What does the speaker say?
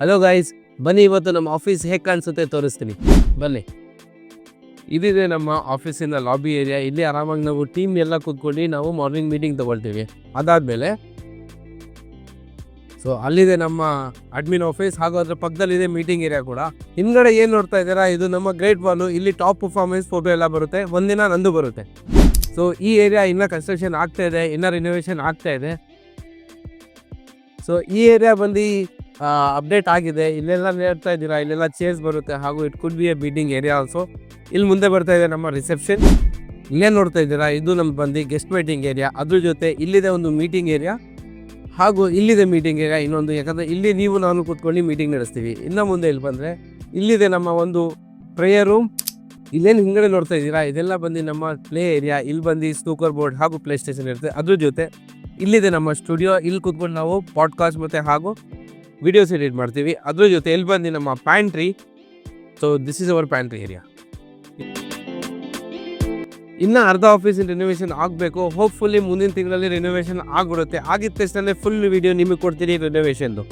Hello guys, ಬನ್ನಿ ಇವತ್ತು ನಮ್ಮ ಆಫೀಸ್ ಹೇಗೆ ಕಾಣಿಸುತ್ತೆ ತೋರಿಸ್ತೀನಿ ಬನ್ನಿ. ಇದಿದೆ ನಮ್ಮ ಆಫೀಸಿನ ಲಾಬಿ ಏರಿಯಾ. ಇಲ್ಲಿ ಆರಾಮಾಗಿ ನಾವು ಟೀಮ್ ಎಲ್ಲ ಕೂತ್ಕೊಂಡು ನಾವು ಮಾರ್ನಿಂಗ್ ಮೀಟಿಂಗ್ ತೊಗೊಳ್ತೀವಿ. ಅದಾದಮೇಲೆ ಅಲ್ಲಿದೆ ನಮ್ಮ ಅಡ್ಮಿನ್ ಆಫೀಸ್, ಹಾಗೂ ಅದರ ಪಕ್ಕದಲ್ಲಿದೆ ಮೀಟಿಂಗ್ ಏರಿಯಾ ಕೂಡ. ಹಿಂದ್ಗಡೆ ಏನು ನೋಡ್ತಾ ಇದ್ದೀರಾ, ಇದು ನಮ್ಮ ಗ್ರೇಟ್ ವಾಲು. ಇಲ್ಲಿ ಟಾಪ್ ಪರ್ಫಾರ್ಮೆನ್ಸ್ ಫೋಟೋ ಎಲ್ಲ ಬರುತ್ತೆ, ಒಂದಿನ ನಂದು ಬರುತ್ತೆ. ಈ ಏರಿಯಾ ಇನ್ನೂ ಕನ್ಸ್ಟ್ರಕ್ಷನ್ ಆಗ್ತಾ ಇದೆ, ಇನ್ನೂ ರಿನೋವೇಷನ್ ಆಗ್ತಾ ಇದೆ. ಈ ಏರಿಯಾ ಬಂದು ಅಪ್ಡೇಟ್ ಆಗಿದೆ. ಇಲ್ಲೆಲ್ಲ ನೋಡ್ತಾ ಇದ್ದೀರಾ, ಇಲ್ಲೆಲ್ಲ ಚೇರ್ಸ್ ಬರುತ್ತೆ, ಹಾಗೂ it could be A meeting area also. ಇಲ್ಲಿ ಮುಂದೆ ಬರ್ತಾ ಇದೆ ನಮ್ಮ ರಿಸೆಪ್ಷನ್. ಇಲ್ಲೇ ನೋಡ್ತಾ ಇದ್ದೀರಾ, ಇದು ನಮ್ಮ ಬಂದು ಗೆಸ್ಟ್ ಮೀಟಿಂಗ್ ಏರಿಯಾ. ಅದ್ರ ಜೊತೆ ಇಲ್ಲಿದೆ ಒಂದು ಮೀಟಿಂಗ್ ಏರಿಯಾ, ಹಾಗೂ ಇಲ್ಲಿದೆ ಮೀಟಿಂಗ್ ಏರಿಯಾ ಇನ್ನೊಂದು. ಯಾಕಂದರೆ ಇಲ್ಲಿ ನಾನು ಕೂತ್ಕೊಂಡು ಮೀಟಿಂಗ್ ನಡೆಸ್ತೀವಿ. ಇನ್ನು ಮುಂದೆ ಇಲ್ಲಿ ಬಂದರೆ ಇಲ್ಲಿದೆ ನಮ್ಮ ಒಂದು ಪ್ರೇಯರ್ ರೂಮ್. ಇಲ್ಲೇನು ಹಿಂಗಡೆ ನೋಡ್ತಾ ಇದ್ದೀರಾ, ಇದೆಲ್ಲ ಬಂದು ನಮ್ಮ ಪ್ಲೇ ಏರಿಯಾ. ಇಲ್ಲಿ ಬಂದು ಸ್ನೂಕರ್ ಬೋರ್ಡ್ ಹಾಗೂ ಪ್ಲೇ ಸ್ಟೇಷನ್ ಇರುತ್ತೆ. ಅದ್ರ ಜೊತೆ ಇಲ್ಲಿದೆ ನಮ್ಮ ಸ್ಟುಡಿಯೋ. ಇಲ್ಲಿ ಕೂತ್ಕೊಂಡು ನಾವು ಪಾಡ್ಕಾಸ್ಟ್ ಮತ್ತು ಹಾಗೂ ವಿಡಿಯೋಸ್ ಎಡಿಟ್ ಮಾಡ್ತೀವಿ. ಅದ್ರ ಜೊತೆ ಇಲ್ಲಿ ಬಂದು ನಮ್ಮ pantry. This is our pantry area. ಇನ್ನು ಅರ್ಧ ಆಫೀಸಿನ ರಿನೋವೇಷನ್ ಆಗಬೇಕು. ಹೋಪ್ಫುಲ್ಲಿ ಮುಂದಿನ ತಿಂಗಳಲ್ಲಿ ರಿನೋವೇಷನ್ ಆಗಿಬಿಡುತ್ತೆ. ಆಗಿದ ತಕ್ಷಣ ಫುಲ್ ವಿಡಿಯೋ ನಿಮಗೆ ಕೊಡ್ತೀನಿ ರಿನೋವೇಷನ್ದು.